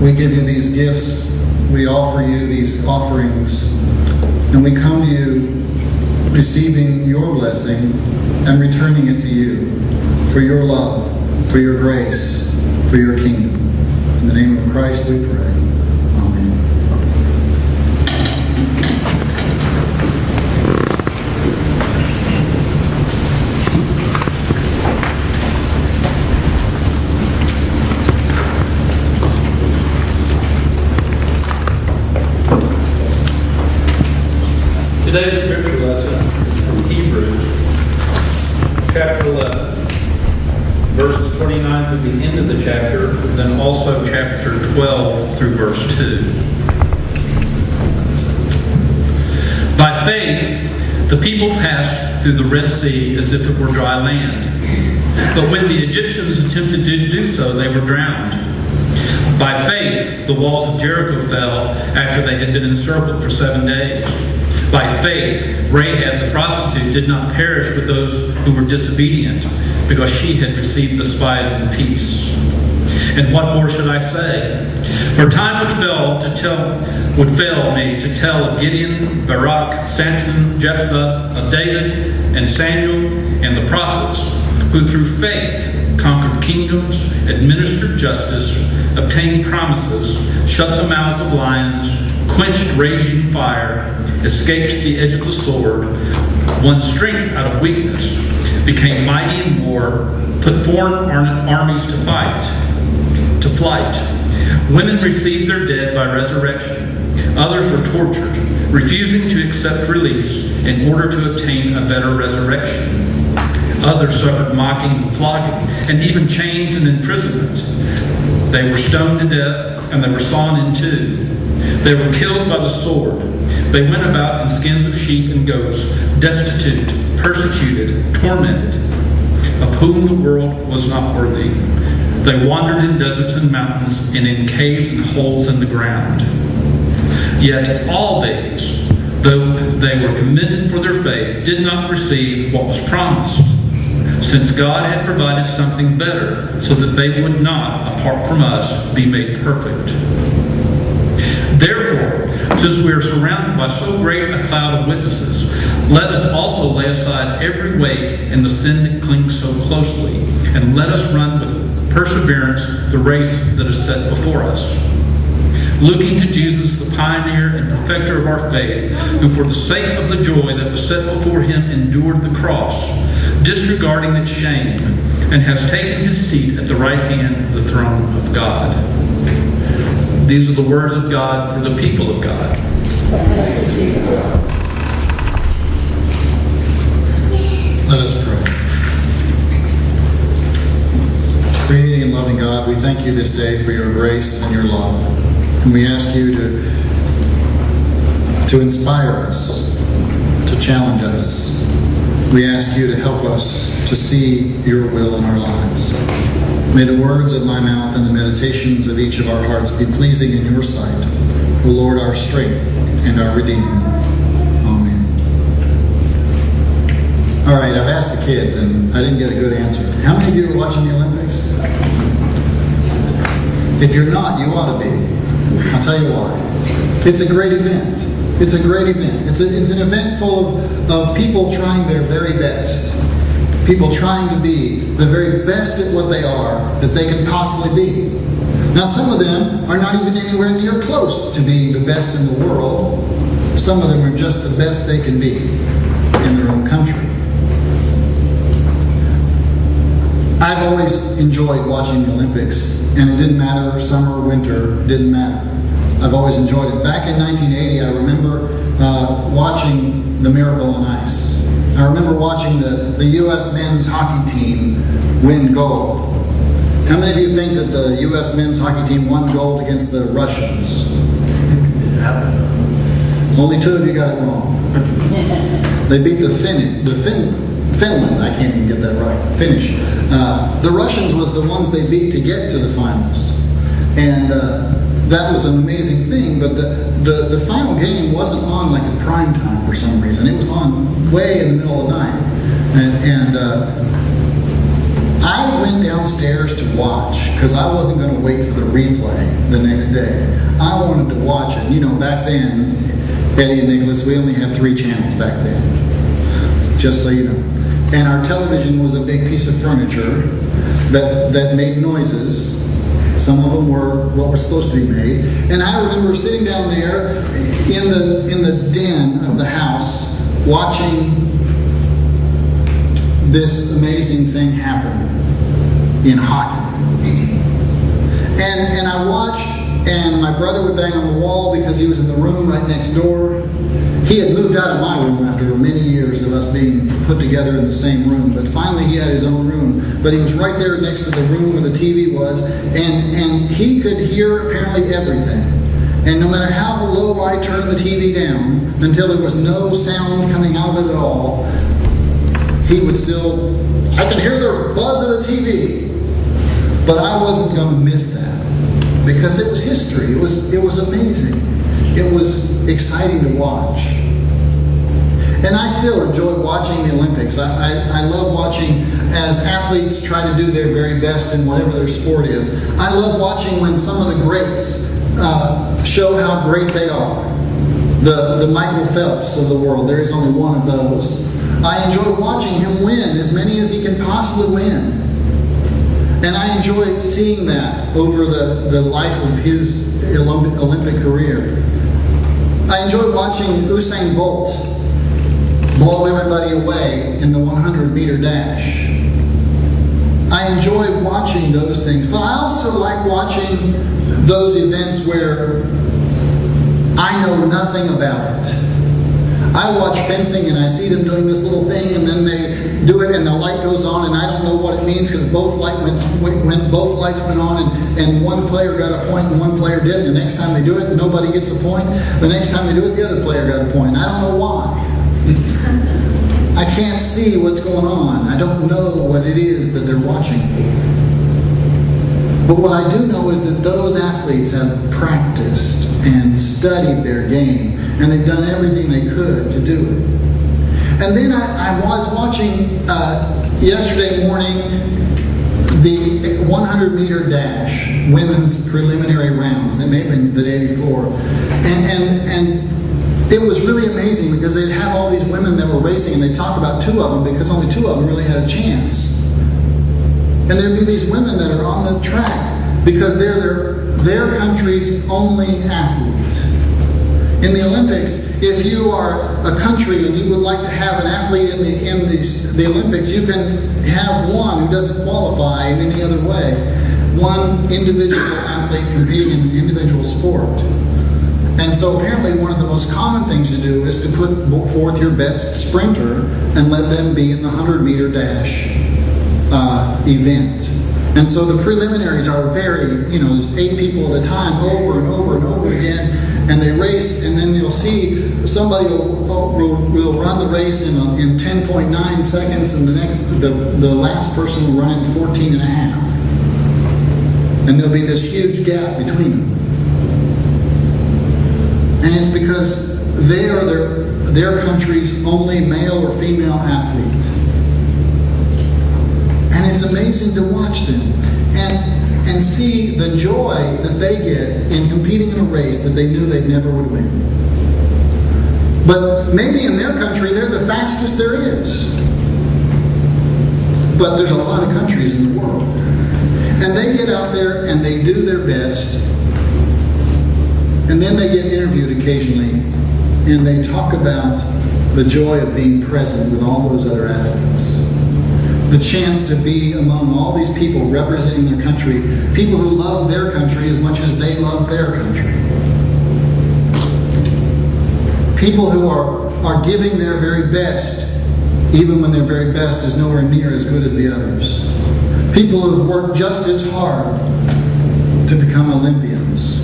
We give you these gifts, we offer you these offerings, and we come to you receiving your blessing and returning it to you for your love, for your grace, for your kingdom. In the name of Christ we pray. Amen. Today's scripture lesson from Hebrews, chapter 11, verses 29 through the end of the chapter, then also chapter 12 through verse 2. By faith, the people passed through the Red Sea as if it were dry land. But when the Egyptians attempted to do so, they were drowned. By faith, the walls of Jericho fell after they had been encircled for 7 days. By faith, Rahab the prostitute did not perish with those who were disobedient, because she had received the spies in peace. And what more should I say? For time would fail me to tell of Gideon, Barak, Samson, Jephthah, of David, and Samuel, and the prophets, who through faith conquered kingdoms, administered justice, obtained promises, shut the mouths of lions, quenched raging fire, escaped the edge of the sword, won strength out of weakness, became mighty in war, put foreign armies to flight. Women received their dead by resurrection. Others were tortured, refusing to accept release in order to obtain a better resurrection. Others suffered mocking and flogging, and even chains and imprisonment. They were stoned to death, and they were sawn in two. They were killed by the sword. They went about in skins of sheep and goats, destitute, persecuted, tormented, of whom the world was not worthy. They wandered in deserts and mountains, and in caves and holes in the ground. Yet all these, though they were commended for their faith, did not receive what was promised, since God had provided something better, so that they would not, apart from us, be made perfect. Therefore, since we are surrounded by so great a cloud of witnesses, let us also lay aside every weight and the sin that clings so closely, and let us run with perseverance the race that is set before us. Looking to Jesus, the pioneer and perfecter of our faith, who for the sake of the joy that was set before him endured the cross, disregarding its shame, and has taken his seat at the right hand of the throne of God. These are the words of God for the people of God. Let us pray. Creating and loving God, we thank you this day for your grace and your love. And we ask you to inspire us, to challenge us. We ask you to help us to see your will in our lives. May the words of my mouth and the meditations of each of our hearts be pleasing in your sight, O Lord, our strength and our Redeemer. Amen. All right, I've asked the kids, and I didn't get a good answer. How many of you are watching the Olympics? If you're not, you ought to be. I'll tell you why. It's a great event. It's a great event. It's an event full of people trying their very best. People trying to be the very best at what they are that they can possibly be. Now, some of them are not even anywhere near close to being the best in the world. Some of them are just the best they can be in their own country. I've always enjoyed watching the Olympics, and it didn't matter summer or winter, it didn't matter. I've always enjoyed it. Back in 1980, I remember watching the Miracle on Ice. I remember watching the U.S. men's hockey team win gold. How many of you think that the U.S. men's hockey team won gold against the Russians? Only 2 of you got it wrong. They beat Finland. I can't even get that right. Finnish. The Russians was the ones they beat to get to the finals. And that was an amazing thing, but the final game wasn't on like at prime time for some reason. It was on way in the middle of the night. And I went downstairs to watch because I wasn't going to wait for the replay the next day. I wanted to watch it. You know, back then, Eddie and Nicholas, we only had 3 channels back then. Just so you know. And our television was a big piece of furniture that made noises. Some of them were what were supposed to be made. And I remember sitting down there in the den of the house watching this amazing thing happen in hockey. And I watched, and my brother would bang on the wall because he was in the room right next door. He had moved out of my room after many years of us being put together in the same room, but finally he had his own room. But he was right there next to the room where the TV was, and he could hear apparently everything. And no matter how low I turned the TV down, until there was no sound coming out of it at all, he would still, I could hear the buzz of the TV. But I wasn't going to miss that, because it was history. It was amazing. It was exciting to watch. And I still enjoy watching the Olympics. I love watching as athletes try to do their very best in whatever their sport is. I love watching when some of the greats show how great they are. The Michael Phelps of the world. There is only one of those. I enjoy watching him win as many as he can possibly win. And I enjoy seeing that over the life of his Olympic career. I enjoy watching Usain Bolt blow everybody away in the 100-meter dash. I enjoy watching those things, but I also like watching those events where I know nothing about it. I watch fencing and I see them doing this little thing, and then they do it and the light goes on and I don't know what it means because both lights went on and one player got a point and one player didn't. The next time they do it, nobody gets a point. The next time they do it, the other player got a point. I don't know why. I can't see what's going on. I don't know what it is that they're watching for. But what I do know is that those athletes have practiced and studied their game, and they've done everything they could to do it. And then I was watching yesterday morning the 100-meter dash, women's preliminary rounds. It may have been the day before. And it was really amazing because they'd have all these women that were racing, and they'd talk about 2 of them because only 2 of them really had a chance. And there'd be these women that are on the track because they're their country's only athlete. In the Olympics, if you are a country and you would like to have an athlete in the Olympics, you can have one who doesn't qualify in any other way. One individual athlete competing in an individual sport. And so apparently one of the most common things to do is to put forth your best sprinter and let them be in the 100-meter dash event. And so the preliminaries are very, there's 8 people at a time, over and over and over again, and they race, and then you'll see somebody will run the race in 10.9 seconds, and the last person will run in 14 and a half. And there'll be this huge gap between them. And it's because they are their country's only male or female athlete. And it's amazing to watch them and see the joy that they get in competing in a race that they knew they never would win. But maybe in their country, they're the fastest there is. But there's a lot of countries in the world. And they get out there and they do their best. And then they get interviewed occasionally. And they talk about the joy of being present with all those other athletes. The chance to be among all these people representing their country, people who love their country as much as they love their country. People who are giving their very best, even when their very best is nowhere near as good as the others. People who have worked just as hard to become Olympians.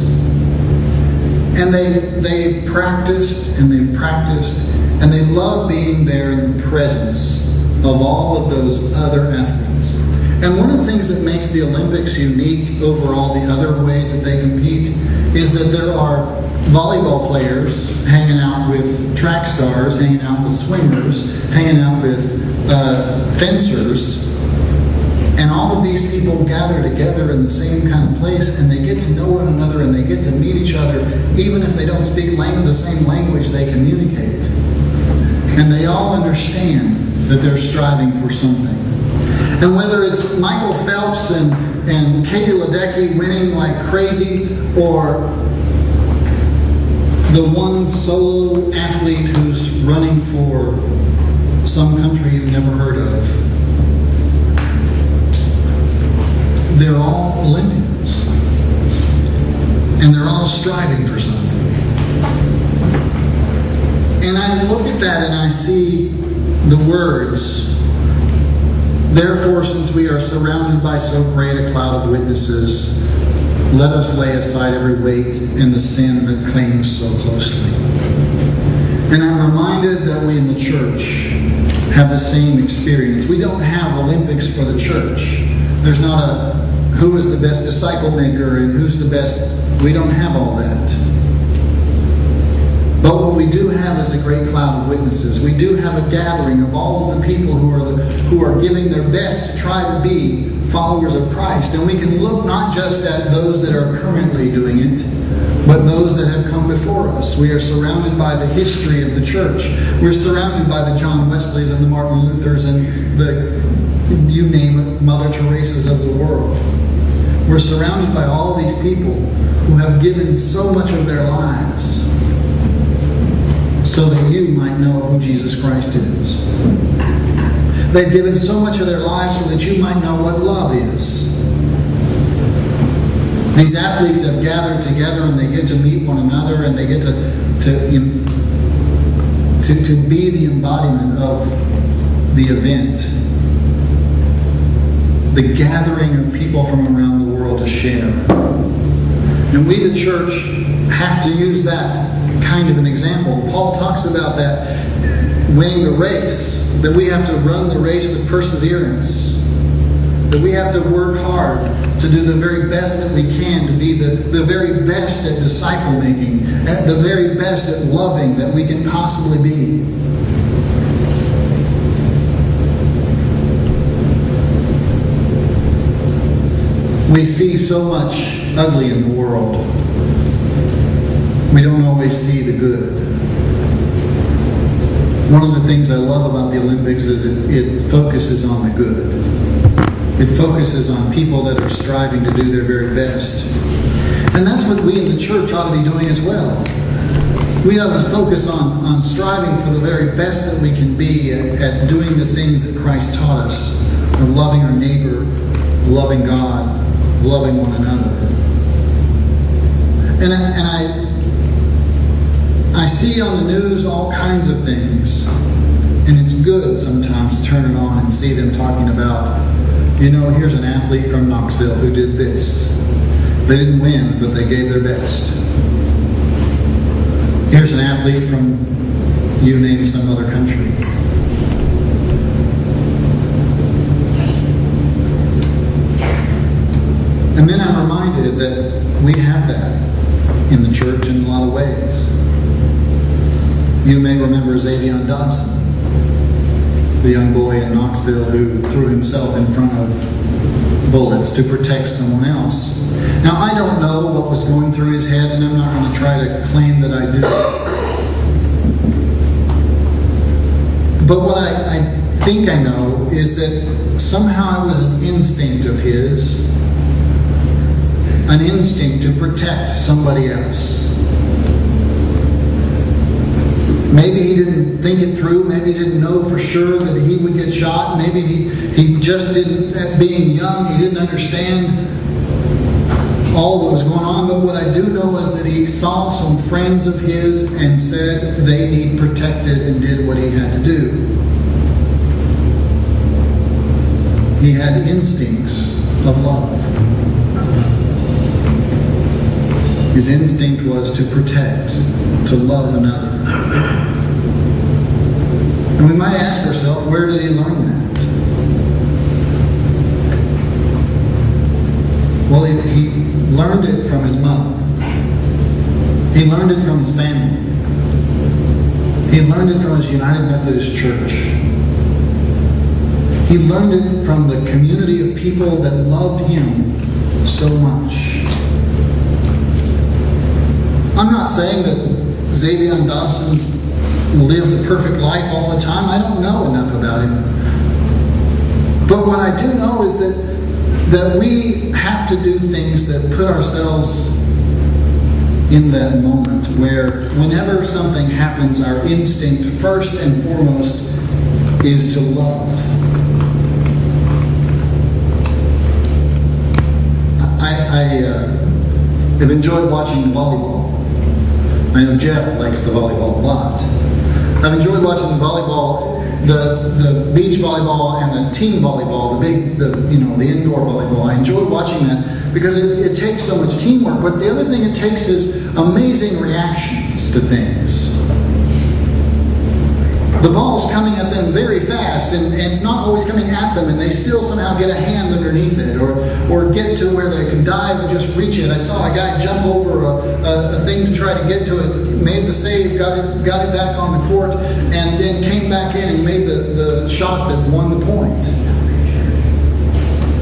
And they practiced and they've practiced, and they love being there in the presence of all of those other athletes. And one of the things that makes the Olympics unique over all the other ways that they compete is that there are volleyball players hanging out with track stars, hanging out with swimmers, hanging out with fencers. And all of these people gather together in the same kind of place, and they get to know one another, and they get to meet each other. Even if they don't speak the same language, they communicate. And they all understand that they're striving for something. And whether it's Michael Phelps and Katie Ledecky winning like crazy, or the one solo athlete who's running for some country you've never heard of, they're all Olympians. And they're all striving for something. And I look at that and I see the words, "Therefore, since we are surrounded by so great a cloud of witnesses, let us lay aside every weight and the sin that clings so closely." And I'm reminded that we in the church have the same experience. We don't have Olympics for the church. There's not a who is the best disciple maker and who's the best. We don't have all that. But what we do have is a great cloud of witnesses. We do have a gathering of all of the people who are giving their best to try to be followers of Christ. And we can look not just at those that are currently doing it, but those that have come before us. We are surrounded by the history of the church. We're surrounded by the John Wesleys and the Martin Luthers and you name it, Mother Teresa's of the world. We're surrounded by all these people who have given so much of their lives so that you might know who Jesus Christ is. They've given so much of their lives so that you might know what love is. These athletes have gathered together and they get to meet one another, and they get to be the embodiment of the event. The gathering of people from around the world to share. And we, the church, have to use that kind of an example. Paul talks about that, winning the race, that we have to run the race with perseverance, that we have to work hard to do the very best that we can, to be the very best at disciple making, at the very best at loving that we can possibly be. We see so much ugly in the world. We don't always see the good. One of the things I love about the Olympics is it focuses on the good. It focuses on people that are striving to do their very best. And that's what we in the church ought to be doing as well. We ought to focus on striving for the very best that we can be at doing the things that Christ taught us, of loving our neighbor, of loving God, of loving one another. And I see on the news all kinds of things, and it's good sometimes to turn it on and see them talking about Here's an athlete from Knoxville who did this. They didn't win, but they gave their best. Here's an athlete from, you name some other country. And then I'm reminded that we have that in the church in a lot of ways. You may remember Xavier Dobson, the young boy in Knoxville who threw himself in front of bullets to protect someone else. Now, I don't know what was going through his head, and I'm not going to try to claim that I do. But what I think I know is that somehow it was an instinct of his, an instinct to protect somebody else. Maybe he didn't think it through. Maybe he didn't know for sure that he would get shot. Maybe he just didn't, being young, he didn't understand all that was going on. But what I do know is that he saw some friends of his and said they need protected and did what he had to do. He had instincts of love. His instinct was to protect, to love another. And we might ask ourselves, where did he learn that? Well, he learned it from his mother. He learned it from his family. He learned it from his United Methodist Church. He learned it from the community of people that loved him so much. I'm not saying that Xavier Dobson's lived a perfect life all the time. I don't know enough about him. But what I do know is that we have to do things that put ourselves in that moment where whenever something happens, our instinct first and foremost is to love. I have enjoyed watching the volleyball. I know Jeff likes the volleyball a lot. I've enjoyed watching the volleyball, the beach volleyball and the team volleyball, the indoor volleyball. I enjoy watching that because it takes so much teamwork. But the other thing it takes is amazing reactions to things. The ball's coming at them very fast, and it's not always coming at them, and they still somehow get a hand underneath it, or get to where they can dive and just reach it. I saw a guy jump over a thing to try to get to it, made the save, got it back on the court, and then came back in and made the shot that won the point.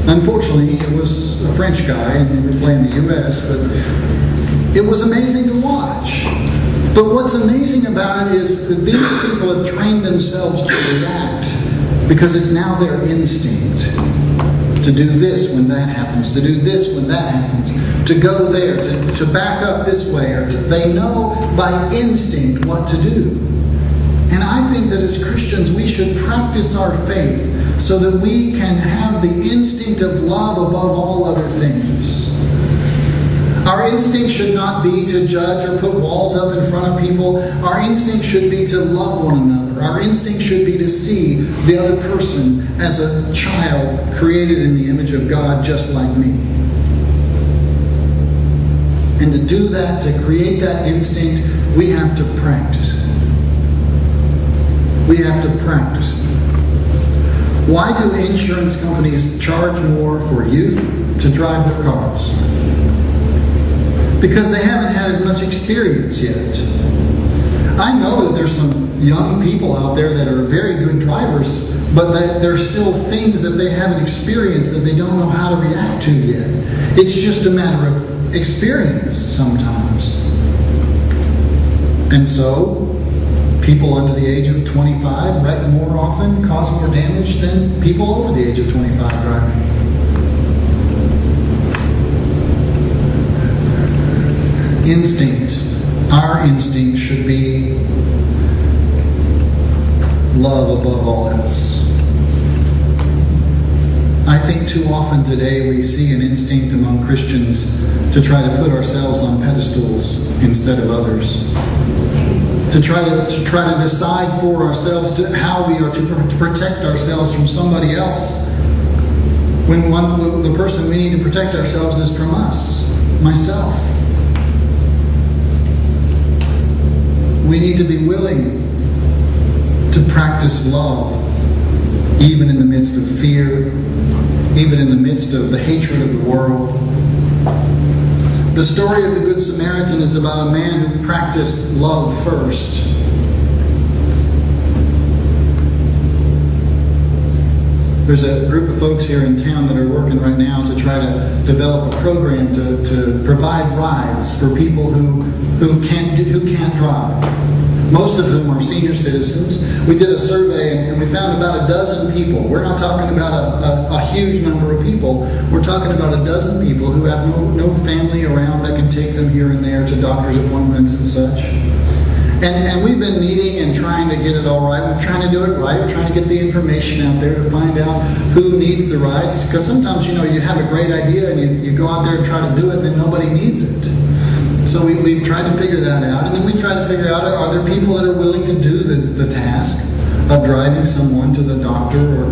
Unfortunately, it was a French guy, and he was playing the U.S., but it was amazing to watch. But what's amazing about it is that these people have trained themselves to react because it's now their instinct to do this when that happens, to do this when that happens, to go there, to back up this way, they know by instinct what to do. And I think that as Christians we should practice our faith so that we can have the instinct of love above all other things. Our instinct should not be to judge or put walls up in front of people. Our instinct should be to love one another. Our instinct should be to see the other person as a child created in the image of God just like me. And to do that, to create that instinct, we have to practice it. We have to practice it. Why do insurance companies charge more for youth to drive their cars? Because they haven't had as much experience yet. I know that there's some young people out there that are very good drivers, but there's still things that they haven't experienced that they don't know how to react to yet. It's just a matter of experience sometimes. And so, people under the age of 25 wreck more often, cause more damage than people over the age of 25 driving. Instinct. Our instinct should be love above all else. I think too often today we see an instinct among Christians to try to put ourselves on pedestals instead of others. To try to decide for ourselves how we are to protect ourselves from somebody else The person we need to protect ourselves is from us, myself. We need to be willing to practice love, even in the midst of fear, even in the midst of the hatred of the world. The story of the Good Samaritan is about a man who practiced love first. There's a group of folks here in town that are working right now to try to develop a program to provide rides for people who can't drive. Most of whom are senior citizens. We did a survey and we found about 12 people. We're not talking about a huge number of people. We're talking about 12 people who have no family around that can take them here and there to doctor's appointments and such. And we've been meeting and trying to get it all right. We're trying to do it right. We're trying to get the information out there to find out who needs the rides. Because sometimes, you have a great idea and you go out there and try to do it and then nobody needs it. So we've tried to figure that out. And then we try to figure out, are there people that are willing to do the task of driving someone to the doctor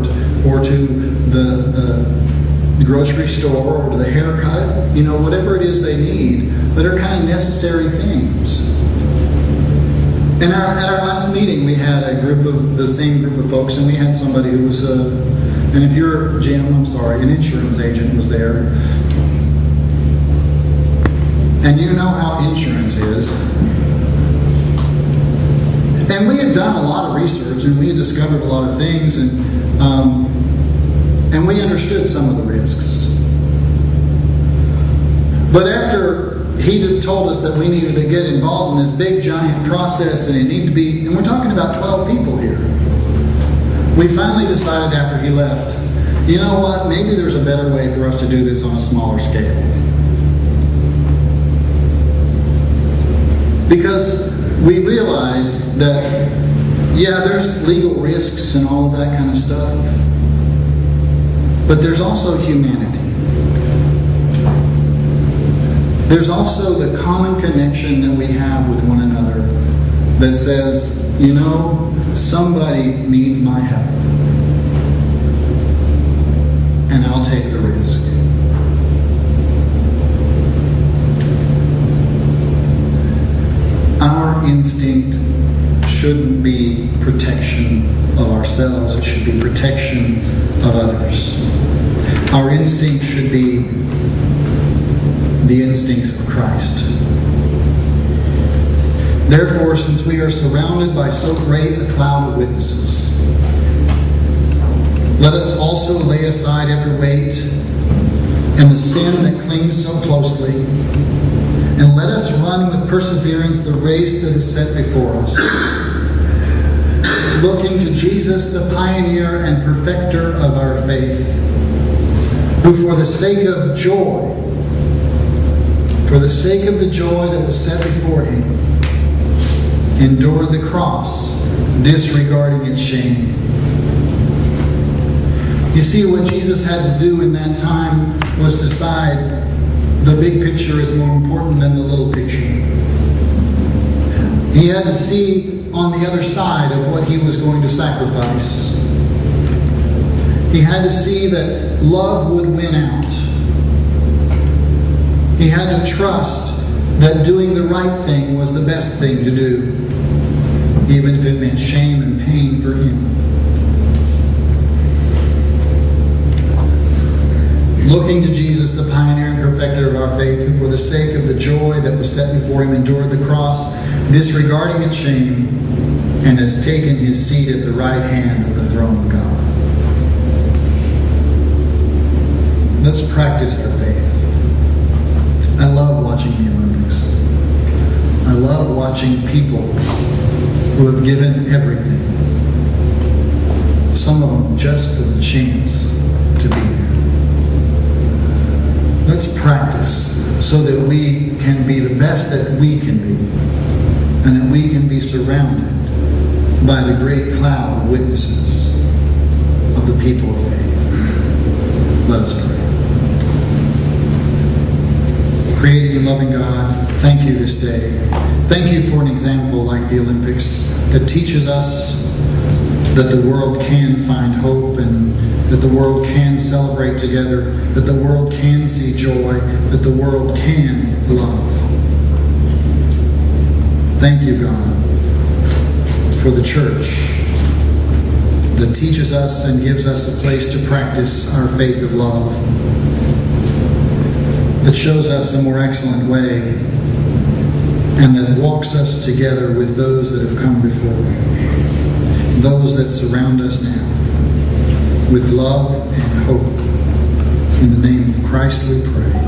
or to the grocery store or to the haircut? Whatever it is they need that are kind of necessary things. At our last meeting, we had the same group of folks, and we had somebody who was, and if you're Jim, I'm sorry, an insurance agent was there. And you know how insurance is. And we had done a lot of research, and we had discovered a lot of things, and we understood some of the risks. But after he had told us that we needed to get involved in this big, giant process, and it needed to be, and we're talking about 12 people here. We finally decided after he left, you know what, maybe there's a better way for us to do this on a smaller scale. Because we realized that, there's legal risks and all of that kind of stuff, but there's also humanity. There's also the common connection that we have with one another that says, somebody needs my help. And I'll take the risk. Our instinct shouldn't be protection of ourselves. It should be protection of others. Our instinct should be the instincts of Christ. Therefore, since we are surrounded by so great a cloud of witnesses, let us also lay aside every weight and the sin that clings so closely, and let us run with perseverance the race that is set before us, looking to Jesus, the pioneer and perfecter of our faith, who for the sake of the joy that was set before him, endured the cross, disregarding its shame. You see, what Jesus had to do in that time was decide the big picture is more important than the little picture. He had to see on the other side of what he was going to sacrifice. He had to see that love would win out. He had to trust that doing the right thing was the best thing to do, even if it meant shame and pain for him. Looking to Jesus, the pioneer and perfecter of our faith, who for the sake of the joy that was set before him endured the cross, disregarding its shame, and has taken his seat at the right hand of the throne of God. Let's practice our faith. I love watching the Olympics. I love watching people who have given everything. Some of them just for the chance to be there. Let's practice so that we can be the best that we can be, and that we can be surrounded by the great cloud of witnesses of the people of faith. Let us pray. Creating and loving God, thank you this day. Thank you for an example like the Olympics that teaches us that the world can find hope and that that the world can celebrate together, that the world can see joy, that the world can love. Thank you, God, for the church that teaches us and gives us a place to practice our faith of love, that shows us a more excellent way, and that walks us together with those that have come before, those that surround us now, with love and hope. In the name of Christ we pray.